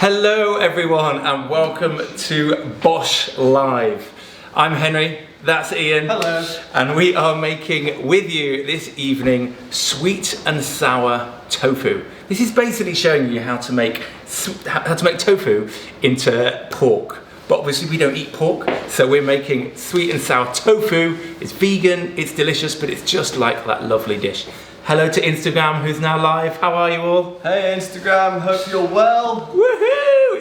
Hello everyone and welcome to Bosh Live. I'm Henry, that's Ian. Hello. And we are making with you this evening sweet and sour tofu. This is basically showing you how to make tofu into pork. But obviously we don't eat pork, so we're making sweet and sour tofu. It's vegan, it's delicious, but it's just like that lovely dish. Hello to Instagram, who's now live. How are you all? Hey Instagram, hope you're well. Woohoo!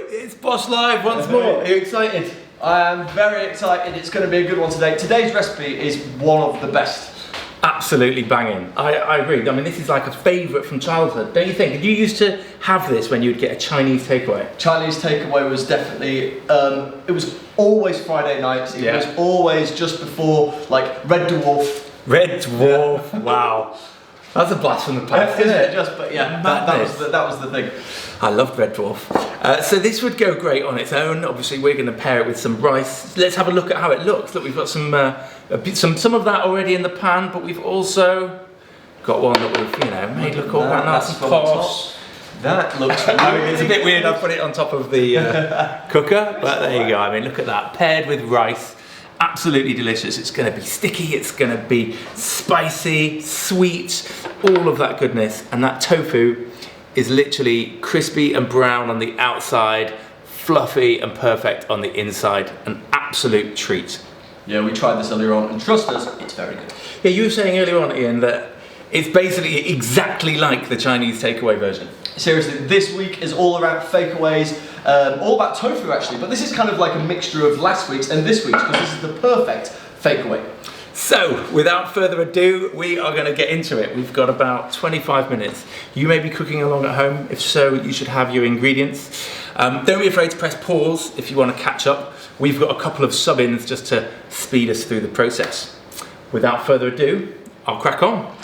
It's Bosh Live once more. Are you excited? I am very excited. It's going to be a good one today. Today's recipe is one of the best. Absolutely banging. I agree. I mean, this is like a favourite from childhood, don't you think? Did you used to have this when you'd get a Chinese takeaway? Chinese takeaway was definitely, it was always Friday nights. It was always just before, like, Red Dwarf. Red Dwarf, wow. That's a blast from the past, isn't it? That was the thing. I loved Red Dwarf. So this would go great on its own. Obviously, we're going to pair it with some rice. Let's have a look at how it looks. Look, we've got some of that already in the pan, but we've also got one that we've made look all that nice and posh. That looks really I mean, it's a bit weird. I've put it on top of the cooker, but there you go. I mean, look at that, paired with rice. Absolutely delicious. It's going to be sticky, it's going to be spicy, sweet, all of that goodness. And that tofu is literally crispy and brown on the outside, fluffy and perfect on the inside. An absolute treat. Yeah, we tried this earlier on and trust us, it's very good. Yeah, you were saying earlier on, Ian, that it's basically exactly like the Chinese takeaway version. Seriously, this week is all around fakeaways, all about tofu actually, but this is kind of like a mixture of last week's and this week's because this is the perfect fakeaway. So, without further ado, we are going to get into it. We've got about 25 minutes. You may be cooking along at home. If so, you should have your ingredients. Don't be afraid to press pause if you want to catch up. We've got a couple of sub-ins just to speed us through the process. Without further ado, I'll crack on.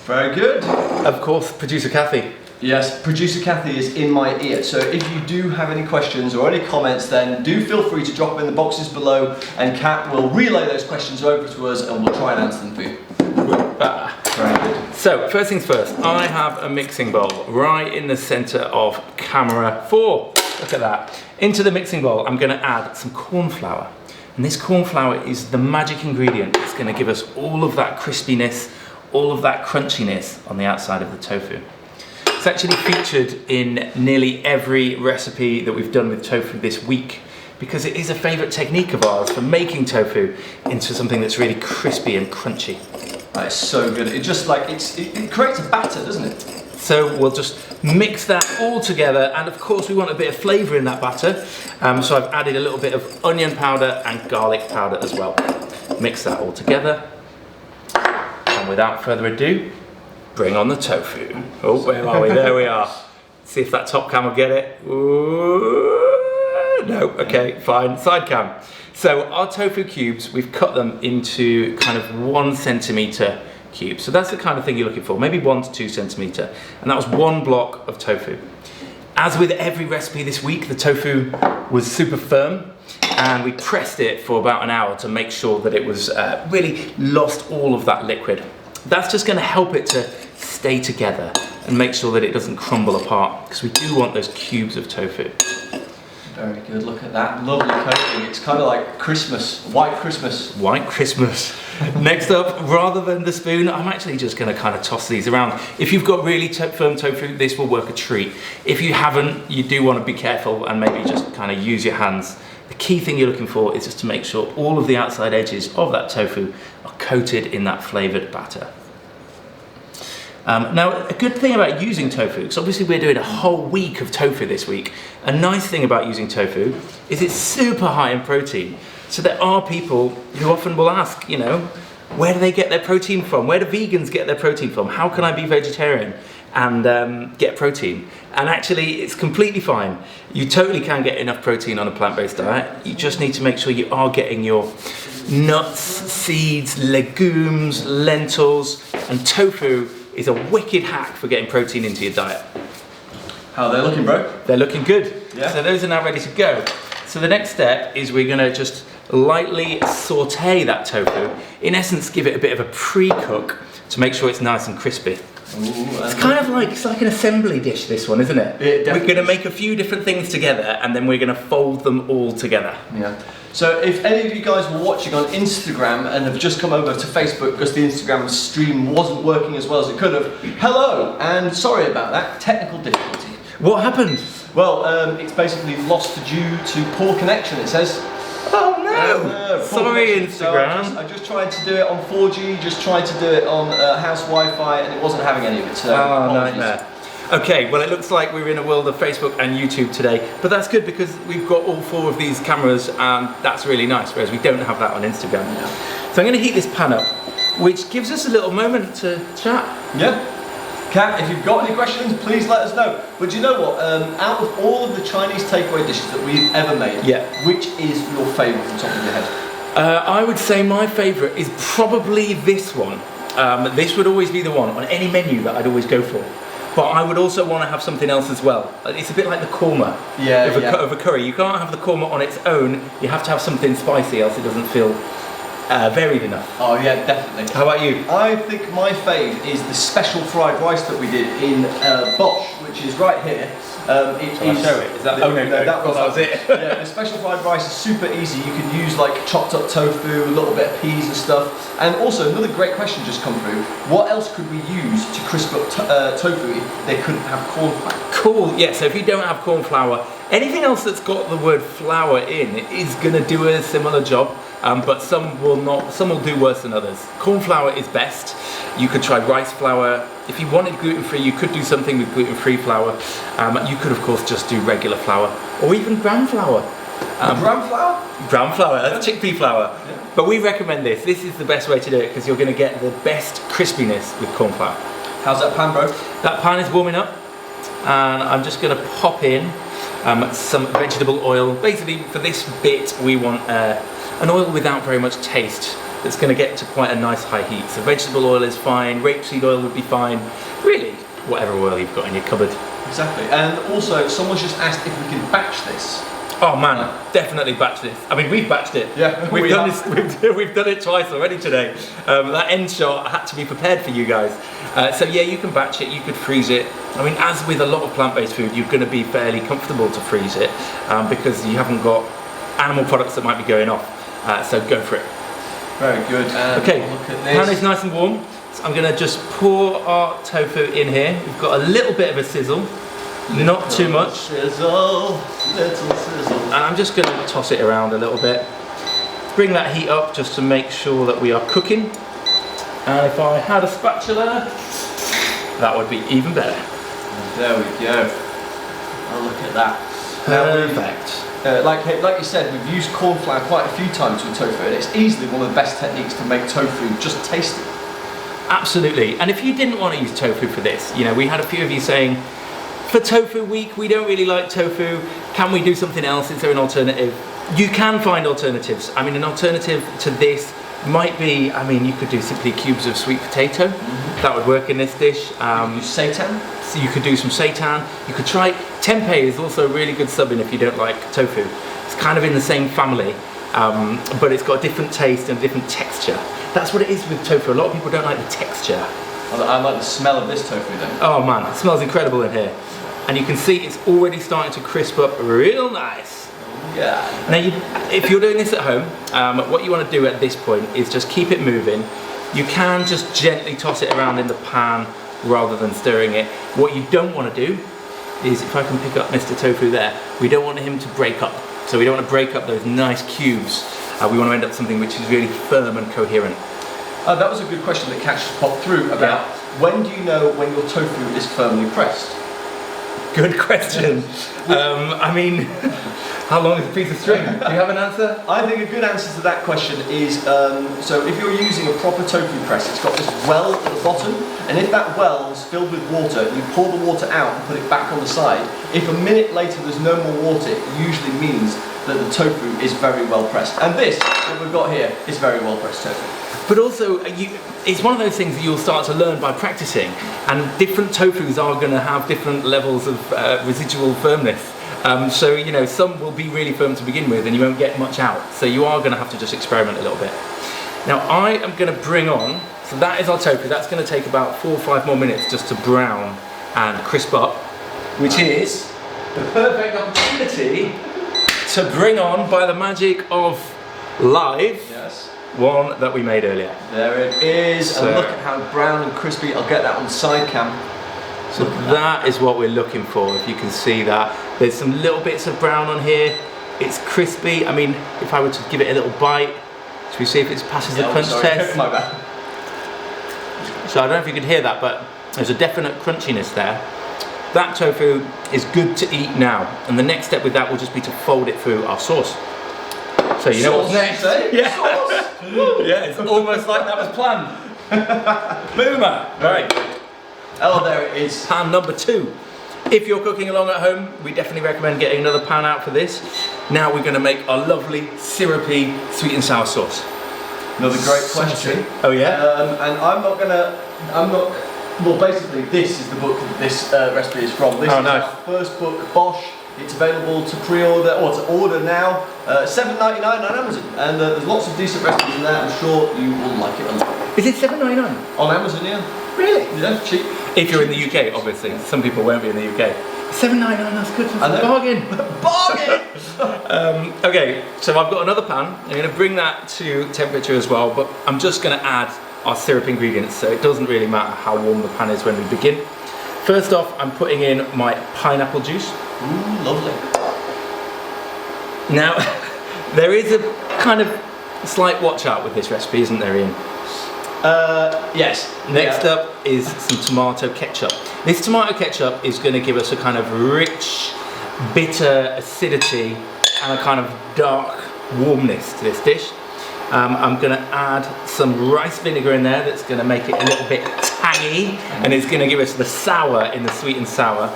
Very good. Of course, producer Kathy. Yes, producer Kathy is in my ear, so if you do have any questions or any comments, then do feel free to drop them in the boxes below and Kat will relay those questions over to us and we'll try and answer them for you. Very good. So, first things first, I have a mixing bowl right in the centre of camera 4. Look at that. Into the mixing bowl, I'm going to add some corn flour. And this corn flour is the magic ingredient. It's going to give us all of that crispiness, all of that crunchiness on the outside of the tofu. It's actually featured in nearly every recipe that we've done with tofu this week because it is a favourite technique of ours for making tofu into something that's really crispy and crunchy. That is so good. It just like, it creates a batter, doesn't it? So we'll just mix that all together, and of course we want a bit of flavour in that batter, so I've added a little bit of onion powder and garlic powder as well. Mix that all together, and without further ado, bring on the tofu. Oh, where are we? There we are. See if that top cam will get it. Ooh, no, okay, fine. Side cam. So our tofu cubes, we've cut them into kind of 1 centimetre cubes. So that's the kind of thing you're looking for, maybe 1 to 2 centimetre. And that was 1 block of tofu. As with every recipe this week, the tofu was super firm and we pressed it for about an hour to make sure that it was really lost all of that liquid. That's just going to help it to stay together and make sure that it doesn't crumble apart because we do want those cubes of tofu. Very good, look at that lovely coating. It's kind of like Christmas, white Christmas. White Christmas. Next up, rather than the spoon, I'm actually just going to kind of toss these around. If you've got really firm tofu, this will work a treat. If you haven't, you do want to be careful and maybe just kind of use your hands. The key thing you're looking for is just to make sure all of the outside edges of that tofu are coated in that flavoured batter. Now, a good thing about using tofu, because obviously we're doing a whole week of tofu this week, a nice thing about using tofu is it's super high in protein. So there are people who often will ask, where do they get their protein from? Where do vegans get their protein from? How can I be vegetarian and get protein? And actually, it's completely fine. You totally can get enough protein on a plant-based diet. You just need to make sure you are getting your nuts, seeds, legumes, lentils, and tofu is a wicked hack for getting protein into your diet. How are they looking, bro? They're looking good. Yeah. So those are now ready to go. So the next step is we're going to just lightly saute that tofu. In essence, give it a bit of a pre-cook to make sure it's nice and crispy. It's kind of like, it's like an assembly dish, this one, isn't it? We're going to make a few different things together and then we're going to fold them all together. Yeah. So if any of you guys were watching on Instagram and have just come over to Facebook because the Instagram stream wasn't working as well as it could have, hello, and sorry about that, technical difficulty. What happened? Well, it's basically lost due to poor connection, it says. Oh no! Sorry, Instagram. So I just tried to do it on 4G, just tried to do it on house Wi-Fi, and it wasn't having any of it. So nightmare. Okay, well it looks like we're in a world of Facebook and YouTube today, but that's good because we've got all 4 of these cameras and that's really nice, whereas we don't have that on Instagram. Yeah. So I'm going to heat this pan up, which gives us a little moment to chat. Yeah. Kat, if you've got any questions, please let us know. But do you know what? Out of all of the Chinese takeaway dishes that we've ever made, which is your favourite from the top of your head? I would say my favourite is probably this one. This would always be the one on any menu that I'd always go for. But I would also want to have something else as well. It's a bit like the korma of a curry. You can't have the korma on its own. You have to have something spicy, else it doesn't feel varied enough. Oh yeah, definitely. How about you? I think my fave is the special fried rice that we did in Bosch, which is right here. Shall I show it? Is that? No, that was it. Yeah, the special fried rice is super easy. You can use like chopped up tofu, a little bit of peas and stuff. And also another great question just come through. What else could we use to crisp up tofu if they couldn't have corn flour? Cool. Yeah. So if you don't have corn flour, anything else that's got the word flour in is going to do a similar job. But some will not. Some will do worse than others. Corn flour is best. You could try rice flour. If you wanted gluten-free, you could do something with gluten-free flour. You could, of course, just do regular flour or even gram flour. Gram flour? Gram flour. That's chickpea flour. Yeah. But we recommend this. This is the best way to do it because you're going to get the best crispiness with corn flour. How's that pan, bro? That pan is warming up, and I'm just going to pop in some vegetable oil. Basically, for this bit, we want an oil without very much taste that's going to get to quite a nice high heat. So vegetable oil is fine, rapeseed oil would be fine, really whatever oil you've got in your cupboard. Exactly. And also someone's just asked if we can batch this. Oh man, definitely batch this. I mean, we've batched it. Yeah, we've done this. We've done it twice already today. That end shot had to be prepared for you guys. So yeah, you can batch it. You could freeze it. I mean, as with a lot of plant-based food, you're going to be fairly comfortable to freeze it because you haven't got animal products that might be going off. So go for it. Very good. Okay, look at this. Pan is nice and warm. So I'm going to just pour our tofu in here. We've got a little bit of a sizzle. Not too much. Sizzle, little sizzle. And I'm just going to toss it around a little bit. Bring that heat up just to make sure that we are cooking. And if I had a spatula, that would be even better. There we go. Oh, look at that. Perfect. Like you said, we've used corn flour quite a few times with tofu, and it's easily one of the best techniques to make tofu just tasty. Absolutely. And if you didn't want to use tofu for this, you know, we had a few of you saying, for tofu week, we don't really like tofu. Can we do something else? Is there an alternative? You can find alternatives. I mean, an alternative to this might be, I mean, you could do simply cubes of sweet potato. Mm-hmm. That would work in this dish. Seitan? So you could do some seitan. You could try, tempeh is also a really good sub-in if you don't like tofu. It's kind of in the same family, but it's got a different taste and a different texture. That's what it is with tofu. A lot of people don't like the texture. I like the smell of this tofu then. Oh man, it smells incredible in here. And you can see it's already starting to crisp up real nice. Yeah. Now, if you're doing this at home, what you want to do at this point is just keep it moving. You can just gently toss it around in the pan rather than stirring it. What you don't want to do is, if I can pick up Mr. Tofu there, we don't want him to break up. So we don't want to break up those nice cubes. We want to end up something which is really firm and coherent. That was a good question that Kat just popped through about when do you know when your tofu is firmly pressed? Good question. I mean, how long is a piece of string? Do you have an answer? I think a good answer to that question is, so if you're using a proper tofu press, it's got this well at the bottom, and if that well is filled with water, you pour the water out and put it back on the side. If a minute later there's no more water, it usually means that the tofu is very well pressed. And this, what we've got here, is very well pressed tofu. But also, it's one of those things that you'll start to learn by practicing, and different tofus are going to have different levels of residual firmness. So, you know, some will be really firm to begin with and you won't get much out. So you are going to have to just experiment a little bit. Now I am going to bring on, so that is our tofu. That's going to take about 4 or 5 more minutes just to brown and crisp up, which is the perfect opportunity to bring on, by the magic of live, Yes. one that we made earlier. There it is. So, and look at how brown and crispy. I'll get that on the side cam. so that is what we're looking for, if you can see that. There's some little bits of brown on here. It's crispy. I mean, if I were to give it a little bite, should we see if it passes the crunch test? My bad. So I don't know if you could hear that, but there's a definite crunchiness there. That tofu is good to eat now, and the next step with that will just be to fold it through our sauce. So you know what's next? Yeah. Yeah, it's almost like that was planned. Boomer! Right, Oh, there it is. pan number 2. If you're cooking along at home, we definitely recommend getting another pan out for this. Now we're going to make our lovely, syrupy, sweet and sour sauce. Another great question. Oh yeah? And well, basically this is the book that this recipe is from. This is nice. our first book, Bosh. It's available to pre-order, or to order now, $7.99 on Amazon. And there's lots of decent recipes in there. I'm sure you will like it a lot. Is it $7.99? On Amazon, yeah. Really? Yeah, cheap. If you're in the UK, obviously. Some people won't be in the UK. $7.99, that's good. That's a bargain. Bargain! Okay, so I've got another pan. I'm going to bring that to temperature as well, but I'm just going to add our syrup ingredients, so it doesn't really matter how warm the pan is when we begin. First off, I'm putting in my pineapple juice. Ooh, lovely. Now, there is a kind of slight watch out with this recipe, isn't there, Ian? Yes. Next up is some tomato ketchup. This tomato ketchup is going to give us a kind of rich, bitter acidity and a kind of dark warmness to this dish. I'm going to add some rice vinegar in there that's going to make it a little bit tangy, and it's going to give us the sour in the sweet and sour.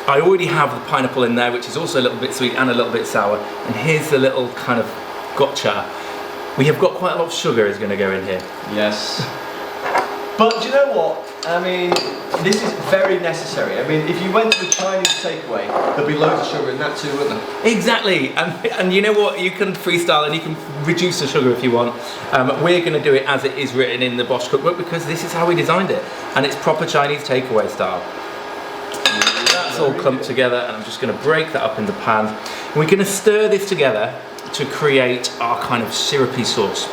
I already have the pineapple in there, which is also a little bit sweet and a little bit sour. And here's the little kind of gotcha. We have got quite a lot of sugar is going to go in here. Yes. But do you know what? I mean, this is very necessary. I mean, if you went to the Chinese takeaway, there'd be loads of sugar in that too, wouldn't there? Exactly, and you know what? You can freestyle and you can reduce the sugar if you want. We're going to do it as it is written in the Bosh cookbook because this is how we designed it, and it's proper Chinese takeaway style. That's all clumped together, and I'm just going to break that up in the pan. And we're going to stir this together to create our kind of syrupy sauce,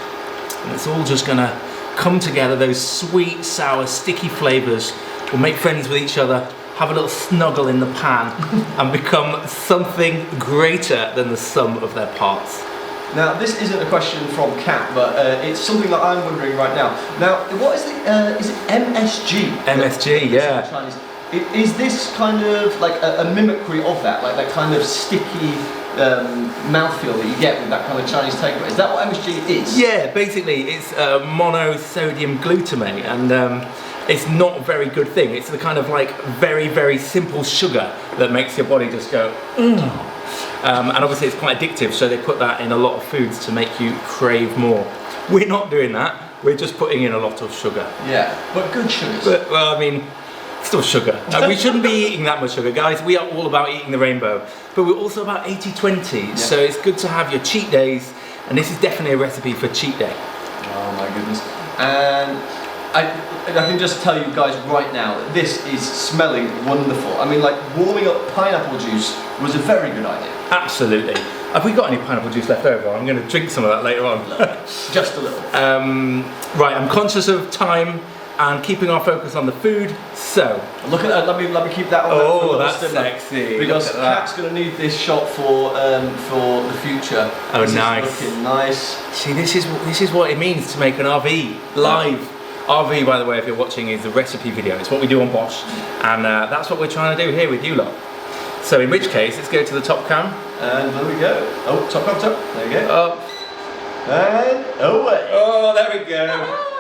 and it's all just going to come together. Those sweet, sour, sticky flavours will make friends with each other, have a little snuggle in the pan, and become something greater than the sum of their parts. Now, this isn't a question from Kat, but it's something that I'm wondering right now. Now, what is is it MSG? MSG, yeah. Chinese. Is this kind of like a mimicry of that, like that kind of sticky mouthfeel that you get with that kind of Chinese takeaway? Is that what MSG is? Yeah, basically it's monosodium glutamate, and it's not a very good thing. It's the kind of like very, very simple sugar that makes your body just go, and obviously it's quite addictive, so they put that in a lot of foods to make you crave more. We're not doing that, we're just putting in a lot of sugar. Yeah, but good sugars. But, well, I mean, still sugar. We shouldn't be eating that much sugar, guys. We are all about eating the rainbow, but we're also about 80-20. Yeah. So it's good to have your cheat days, and this is definitely a recipe for cheat day. Oh my goodness! And I can just tell you guys right now that this is smelling wonderful. I mean, like warming up pineapple juice was a very good idea. Absolutely. Have we got any pineapple juice left over? I'm going to drink some of that later on. Just a little. Right, I'm conscious of time and keeping our focus on the food, so look at that. Let me keep that on. Oh, that's sexy. Because Kat's going to need this shot for the future. Oh, this nice. Is looking nice. See, this is what it means to make an RV live. RV, by the way, if you're watching, is the recipe video. It's what we do on Bosh, and that's what we're trying to do here with you lot. So, in which case, let's go to the top cam. And there we go. Oh, top. There you go. Up. And away. Oh, there we go.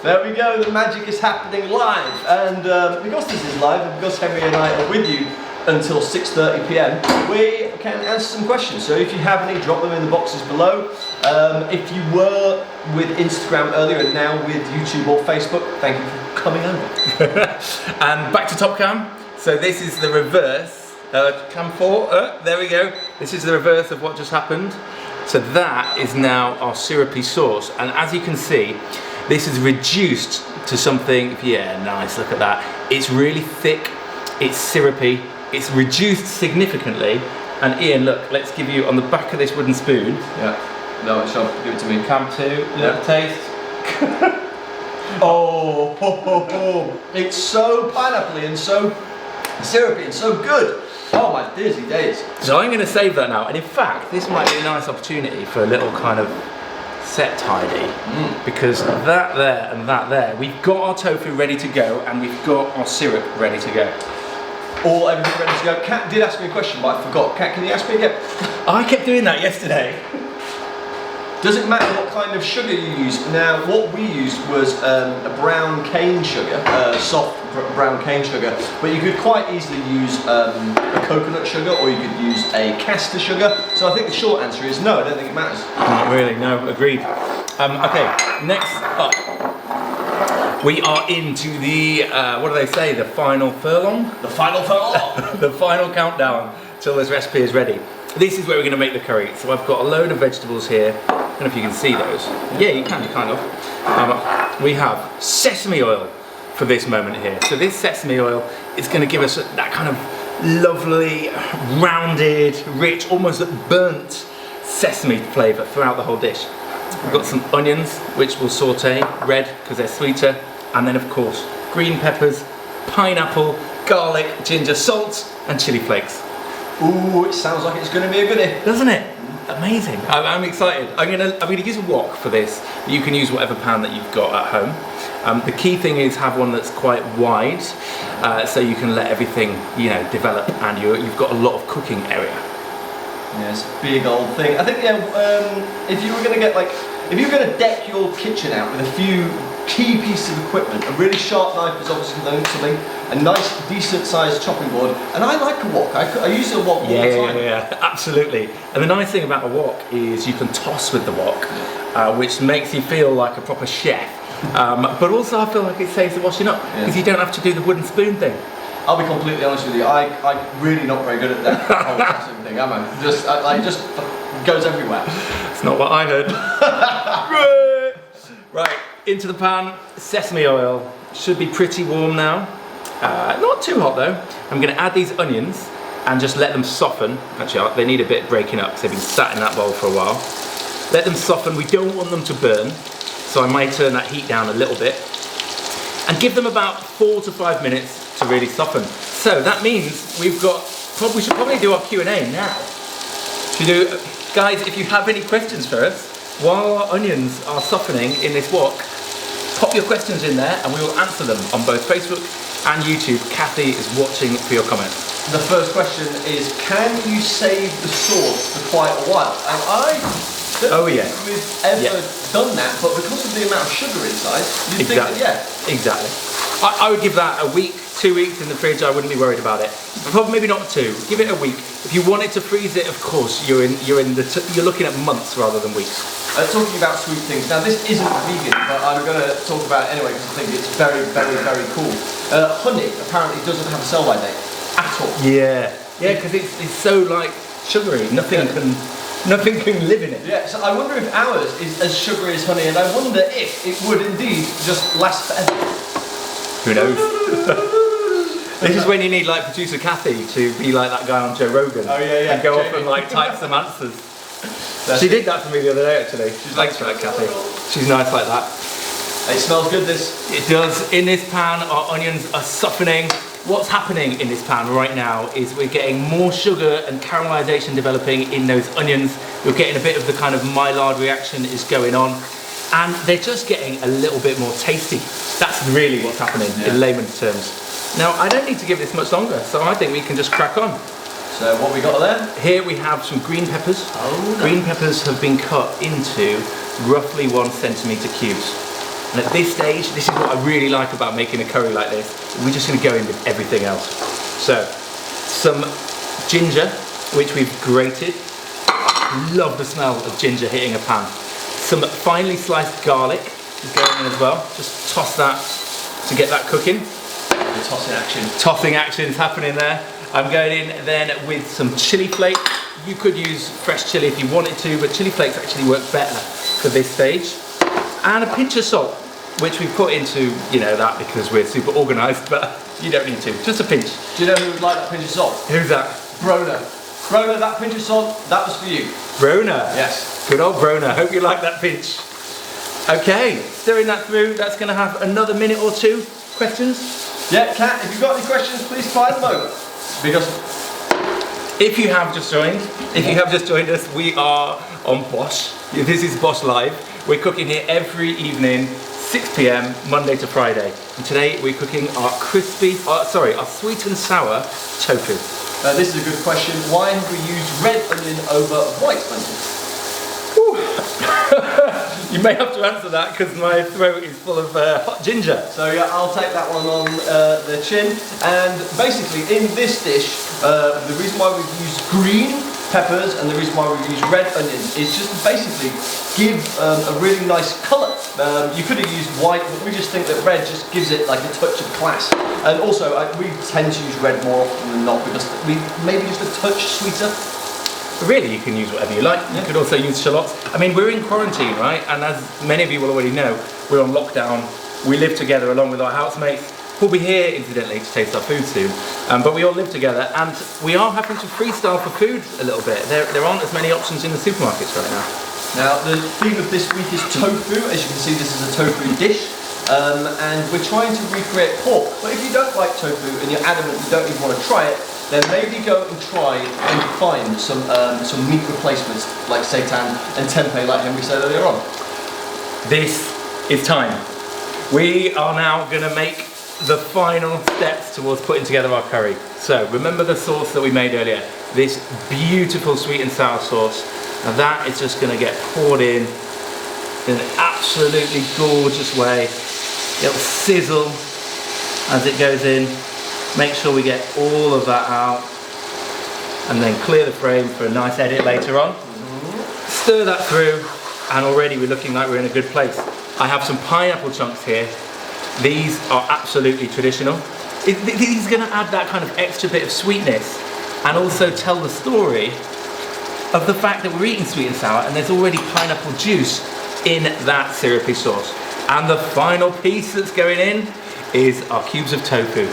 There we go, the magic is happening live, and because this is live, and because Henry and I are with you until 6:30 p.m, we can answer some questions. So if you have any, drop them in the boxes below. If you were with Instagram earlier and now with YouTube or Facebook, thank you for coming over. And back to top cam. So this is the reverse. Cam 4, there we go. This is the reverse of what just happened. So that is now our syrupy sauce. And as you can see, this is reduced to something, yeah, nice, look at that. It's really thick, it's syrupy, it's reduced significantly. And Ian, look, let's give you on the back of this wooden spoon. Yeah. No, it's on. Give it to me. Cam too, little taste. Oh, ho, ho, ho. It's so pineapple-y and so syrupy and so good. Oh my dizzy days. So I'm going to save that now. And in fact, this might be a nice opportunity for a little kind of set tidy. Because that there and that there, we've got our tofu ready to go and we've got our syrup ready to go. Everything ready to go. Kat did ask me a question, but I forgot. Kat, can you ask me again? I kept doing that yesterday. Does it matter what kind of sugar you use? Now, what we used was a brown cane sugar, soft brown cane sugar, but you could quite easily use a coconut sugar or you could use a castor sugar. So I think the short answer is no, I don't think it matters. Not really, no, agreed. Okay, next up, we are into the, what do they say, the final furlong? The final furlong! The final countdown till this recipe is ready. This is where we're going to make the curry. So I've got a load of vegetables here. I don't know if you can see those. Yeah, you can, kind of. We have sesame oil for this moment here. So this sesame oil is going to give us that kind of lovely, rounded, rich, almost burnt sesame flavour throughout the whole dish. We've got some onions, which we'll saute, red because they're sweeter. And then of course, green peppers, pineapple, garlic, ginger, salt, and chili flakes. Ooh, it sounds like it's going to be a goodie. Doesn't it? Amazing. I'm excited. I'm gonna use a wok for this. You can use whatever pan that you've got at home. The key thing is have one that's quite wide, so you can let everything, you know, develop, and you've got a lot of cooking area. Yeah, it's a big old thing. I think, yeah, if you were going to get if you were going to deck your kitchen out with a few key pieces of equipment, a really sharp knife is obviously something, a nice, decent sized chopping board, and I like a wok. I use a wok all the time. Yeah, absolutely. And the nice thing about a wok is you can toss with the wok, which makes you feel like a proper chef. But also I feel like it saves the washing up, because you don't have to do the wooden spoon thing. I'll be completely honest with you, I'm really not very good at that whole tossing thing, am I? Just goes everywhere. It's not what I heard. Right, into the pan, sesame oil. Should be pretty warm now. Not too hot though. I'm going to add these onions and just let them soften. Actually, they need a bit breaking up because they've been sat in that bowl for a while. Let them soften. We don't want them to burn, so I might turn that heat down a little bit. And give them about 4 to 5 minutes to really soften. So that means we should probably do our Q&A now. Guys, if you have any questions for us, while our onions are softening in this wok, pop your questions in there and we will answer them on both Facebook and YouTube. Kathy is watching for your comments. The first question is, can you save the sauce for quite a while? And I don't think we've ever done that, but because of the amount of sugar inside, you'd think that, Exactly. I would give that a week, 2 weeks in the fridge. I wouldn't be worried about it. Probably maybe not 2. Give it a week. If you wanted to freeze it, of course, you're looking at months rather than weeks. Talking about sweet things. Now this isn't vegan, but I'm going to talk about it anyway because I think it's very, very, very cool. Honey apparently doesn't have a sell-by date at all. Yeah, because it's so like sugary. Nothing can live in it. Yeah, so I wonder if ours is as sugary as honey, and I wonder if it would indeed just last forever. Who knows? This is when you need like producer Kathy to be like that guy on Joe Rogan. Oh yeah, and go off and like type some answers. She did that for me the other day actually. Thanks for that, Kathy. She's nice like that. It smells good, this. It does. In this pan, our onions are softening. What's happening in this pan right now is we're getting more sugar and caramelization developing in those onions. We're getting a bit of the kind of Maillard reaction is going on. And they're just getting a little bit more tasty. That's really what's happening in layman's terms. Now, I don't need to give this much longer, so I think we can just crack on. So what we got there? Here we have some green peppers. Oh, nice. Green peppers have been cut into roughly 1 centimetre cubes. And at this stage, this is what I really like about making a curry like this. We're just going to go in with everything else. So, some ginger, which we've grated. Love the smell of ginger hitting a pan. Some finely sliced garlic is going in as well. Just toss that to get that cooking. The tossing action. Tossing action's happening there. I'm going in then with some chili flakes. You could use fresh chili if you wanted to, but chili flakes actually work better for this stage. And a pinch of salt, which we put into, you know, that because we're super organised, but you don't need to, just a pinch. Do you know who would like that pinch of salt? Who's that? Brona. Brona, that pinch of salt, that was for you. Brona? Yes. Good old Brona, hope you like that pinch. Okay, stirring that through, that's going to have another minute or two. Questions? Yeah, Kat, if you've got any questions, please fire them over. Because if you have just joined us, we are on Bosh. This is Bosh Live. We're cooking here every evening, 6 p.m, Monday to Friday. And today we're cooking our our sweet and sour tofu. This is a good question. Why have we used red onion over white onion? You may have to answer that because my throat is full of hot ginger. So yeah, I'll take that one on the chin. And basically in this dish, the reason why we've used green peppers and the reason why we've used red onions is just to basically give a really nice colour. You could have used white, but we just think that red just gives it like a touch of class. And also we tend to use red more often than not because we maybe just a touch sweeter. Really, you can use whatever you like. You could also use shallots. I mean, we're in quarantine, right? And as many of you will already know, we're on lockdown. We live together along with our housemates, who'll be here, incidentally, to taste our food soon. But we all live together, and we are having to freestyle for food a little bit. There aren't as many options in the supermarkets right now. Now, the theme of this week is tofu. As you can see, this is a tofu dish. And we're trying to recreate pork. But if you don't like tofu and you're adamant you don't even want to try it, then maybe go and try and find some meat replacements like seitan and tempeh, like Henry said earlier on. This is time. We are now going to make the final steps towards putting together our curry. So remember the sauce that we made earlier, this beautiful sweet and sour sauce. Now that is just going to get poured in an absolutely gorgeous way. It'll sizzle as it goes in. Make sure we get all of that out and then clear the frame for a nice edit later on. Stir that through and already we're looking like we're in a good place. I have some pineapple chunks here. These are absolutely traditional. These are going to add that kind of extra bit of sweetness and also tell the story of the fact that we're eating sweet and sour and there's already pineapple juice in that syrupy sauce. And the final piece that's going in is our cubes of tofu.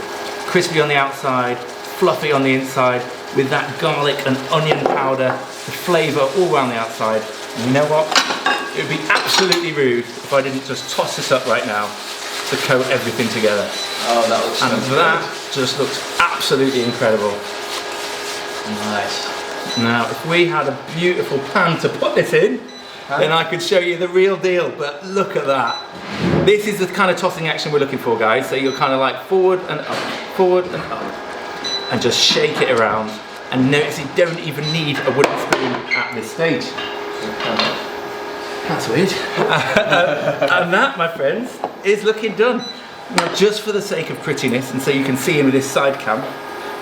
Crispy on the outside, fluffy on the inside, with that garlic and onion powder, the flavour all around the outside. And you know what? It would be absolutely rude if I didn't just toss this up right now to coat everything together. Oh, that looks and so that good. Just looks absolutely incredible. Nice. Now, if we had a beautiful pan to put this in, then I could show you the real deal, but look at that. This is the kind of tossing action we're looking for, guys. So you're kind of like forward and up, and just shake it around. And notice you don't even need a wooden spoon at this stage. That's weird. And that, my friends, is looking done. Now, just for the sake of prettiness, and so you can see in this side cam,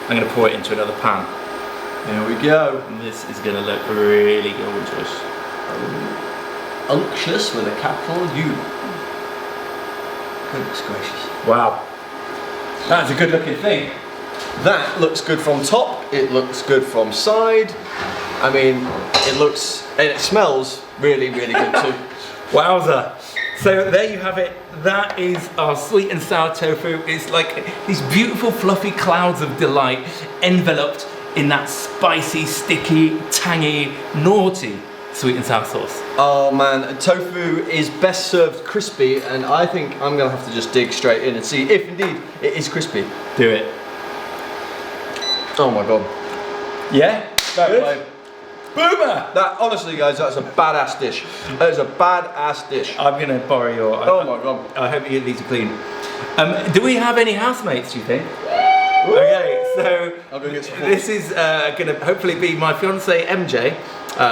I'm going to pour it into another pan. There we go. And this is going to look really gorgeous. Unctuous with a capital U. Goodness gracious. Wow. That's a good looking thing. That looks good from top, it looks good from side. I mean, it looks, and it smells really, really good too. Wowza. So there you have it. That is our sweet and sour tofu. It's like these beautiful fluffy clouds of delight enveloped in that spicy, sticky, tangy, naughty sweet and sour sauce. Oh man, tofu is best served crispy, and I think I'm gonna have to just dig straight in and see if indeed it is crispy. Do it. Oh my god. Yeah? Good. Boomer! That, honestly guys, that's a badass dish. That is a badass dish. I'm gonna borrow your... Oh my god. I hope these are clean. Do we have any housemates, do you think? Okay, so I'll go get some this is gonna hopefully be my fiance MJ,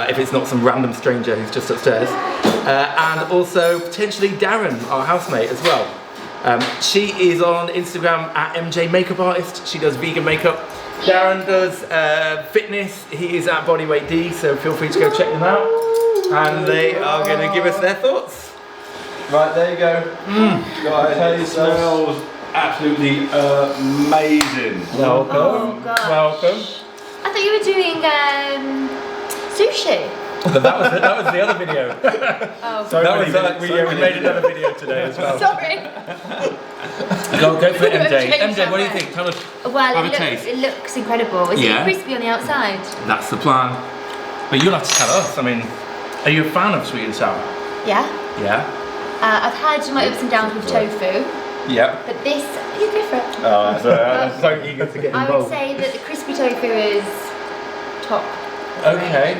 if it's not some random stranger who's just upstairs, and also potentially Darren, our housemate as well. She is on Instagram at MJ Makeup Artist. She does vegan makeup. Darren does fitness. He is at Bodyweight D, so feel free to go check them out. And they are going to give us their thoughts. Right, there you go. Guys, it smells absolutely amazing. Welcome. Oh, gosh. Welcome. I thought you were doing sushi. But that was the other video. Oh, So we made another video today as well. sorry. Go for it, MJ. Change MJ, what do you that think? Tell us. Well, Have a taste. it looks incredible. Is Yeah. it crispy on the outside? That's the plan. But you'll have to tell us. I mean, are you a fan of sweet and sour? Yeah. Yeah. I've had my ups and downs with tofu, Yeah. but this is different. Oh, I'm so eager to get I would involved. say that the crispy tofu is top. Okay.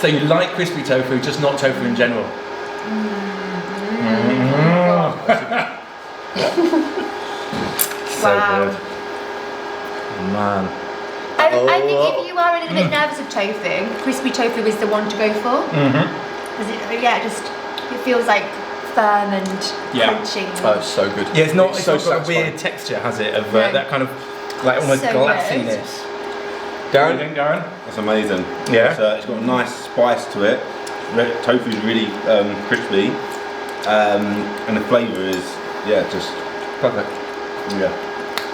So you like crispy tofu, just not tofu in general. So Wow. good. Man. I think if you are a little bit nervous of tofu, crispy tofu is the one to go for. Because it feels like firm and crunchy. Oh, it's so good. Yeah, it's not so got a satisfying. weird texture, has it? Of No. that kind of like almost So glassiness. Darren? What do you think, Darren? That's amazing. Yeah. It's got a nice spice to it. Tofu's really crispy, and the flavour is just Perfect.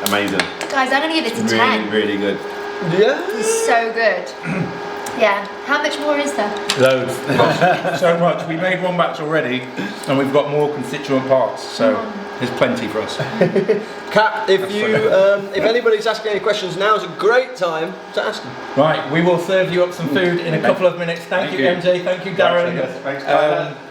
amazing. Guys, I'm going to give this a Really, 10. really good. Yeah. It's so good. Yeah. How much more is there? Loads. So much. We made one batch already, and we've got more constituent parts. So there's plenty for us. Kat, if anybody's asking any questions, now's a great time to ask them. Right, we will serve you up some food in a couple of minutes. Thank you, MJ. Thank you, Darren. Thanks,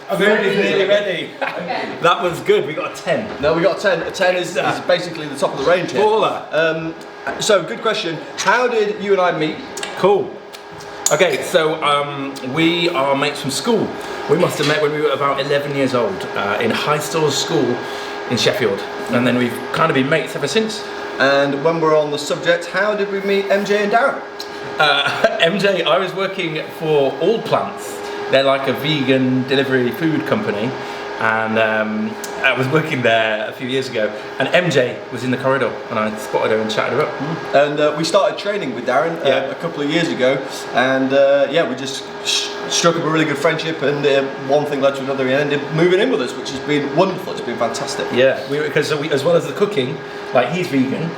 Food is nearly ready. Okay. That was good. We got a 10. No, we got a 10. A 10 is basically the top of the range here. Baller. So, good question. How did you and I meet? Cool. Okay, so we are mates from school. We must have met when we were about 11 years old in High Stores School in Sheffield, and then we've kind of been mates ever since. And when we're on the subject, how did we meet MJ and Darren? MJ, I was working for All Plants. They're like a vegan delivery food company, and I was working there a few years ago, and MJ was in the corridor, and I spotted her and chatted her up. And we started training with Darren a couple of years ago, and we just struck up a really good friendship, and one thing led to another. He ended up moving in with us, which has been wonderful. It's been fantastic. Yeah, because as well as the cooking, like he's vegan,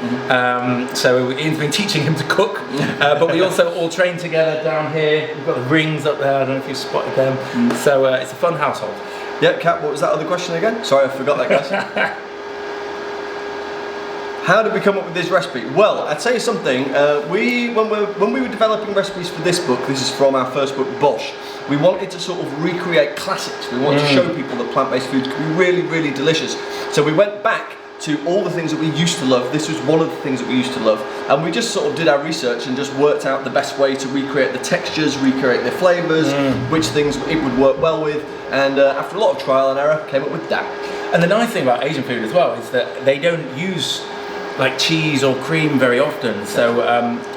so Ian's been teaching him to cook, but we also all train together down here. We've got the rings up there, I don't know if you've spotted them, so it's a fun household. Yeah, Kat, what was that other question again? Sorry, I forgot that, guys. How did we come up with this recipe? Well, I'd say something. When we were developing recipes for this book, this is from our first book, Bosh, we wanted to sort of recreate classics. We wanted to show people that plant-based foods can be really, really delicious. So we went back to all the things that we used to love. This was one of the things that we used to love, and we just sort of did our research and just worked out the best way to recreate the textures, recreate the flavours, which things it would work well with, and after a lot of trial and error, came up with that. And the nice thing about Asian food as well is that they don't use like cheese or cream very often, so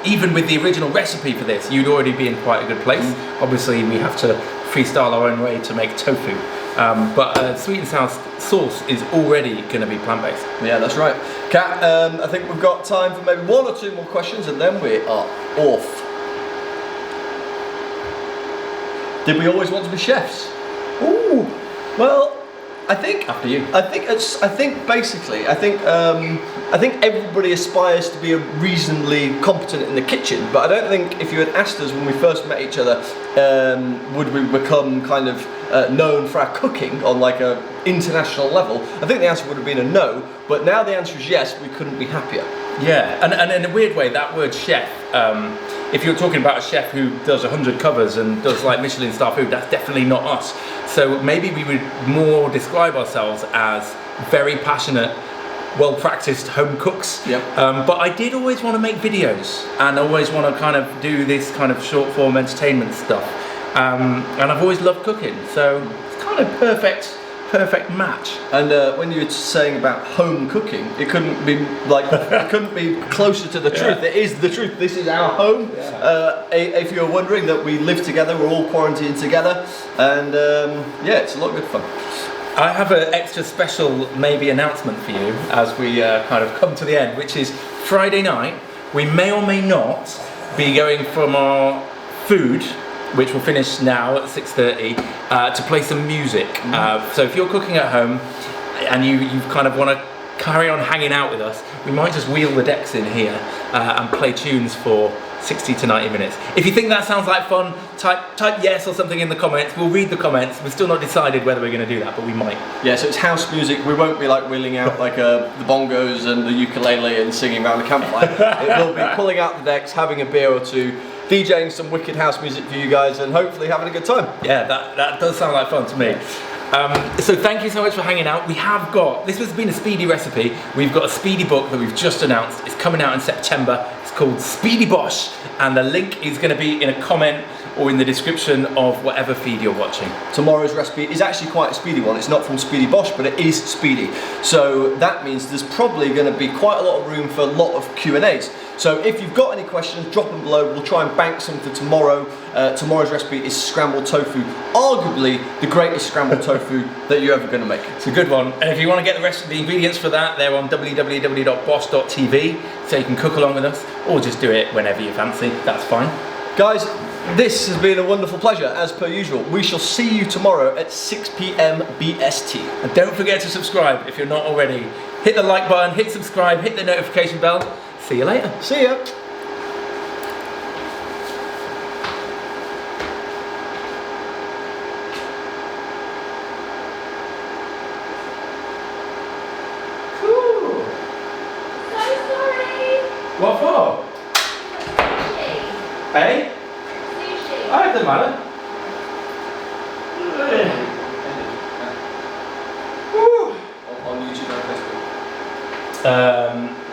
even with the original recipe for this, you'd already be in quite a good place. Obviously we have to freestyle our own way to make tofu, but sweet and sour sauce is already going to be plant-based. Yeah, that's right. Kat, I think we've got time for maybe one or two more questions, and then we are off. Did we always want to be chefs? Ooh, well, I think After you. I think everybody aspires to be reasonably competent in the kitchen, but I don't think if you had asked us when we first met each other, would we become kind of known for our cooking on like a international level, I think the answer would have been a no. But now the answer is yes. We couldn't be happier. Yeah, and in a weird way, that word chef, if you're talking about a chef who does 100 covers and does like Michelin star food, that's definitely not us. So maybe we would more describe ourselves as very passionate, well-practiced home cooks. Yep. But I did always want to make videos and always want to kind of do this kind of short-form entertainment stuff. And I've always loved cooking, so it's kind of perfect match. And when you were saying about home cooking, it couldn't be closer to the truth. It is the truth. This is our home. If you're wondering, that we live together, we're all quarantined together, and it's a lot of good fun. I have an extra special maybe announcement for you as we kind of come to the end, which is Friday night. We may or may not be going from our food, which will finish now at 6:30, to play some music. So if you're cooking at home and you kind of want to carry on hanging out with us, we might just wheel the decks in here and play tunes for 60 to 90 minutes. If you think that sounds like fun, type yes or something in the comments. We'll read the comments. We've still not decided whether we're going to do that, but we might. Yeah, so it's house music. We won't be like wheeling out like the bongos and the ukulele and singing around the campfire. It will be pulling out the decks, having a beer or two, DJing some wicked house music for you guys, and hopefully having a good time. Yeah, that does sound like fun to me. So thank you so much for hanging out. We have got, this has been a Speedy recipe. We've got a Speedy book that we've just announced. It's coming out in September. It's called Speedy Bosh, and the link is going to be in a comment or in the description of whatever feed you're watching. Tomorrow's recipe is actually quite a speedy one. It's not from Speedy Bosh, but it is speedy. So that means there's probably going to be quite a lot of room for a lot of Q&As. So if you've got any questions, drop them below. We'll try and bank some for tomorrow. Tomorrow's recipe is scrambled tofu, arguably the greatest scrambled tofu that you're ever going to make. It's a good one. And if you want to get the rest of the ingredients for that, they're on www.bosh.tv, so you can cook along with us, or just do it whenever you fancy. That's fine. Guys, this has been a wonderful pleasure, as per usual. We shall see you tomorrow at 6 PM BST. And don't forget to subscribe if you're not already. Hit the like button, hit subscribe, hit the notification bell. See you later. See ya. Cool. So sorry. What for? Sushi. Hey? Sushi. I don't matter. On YouTube and Facebook.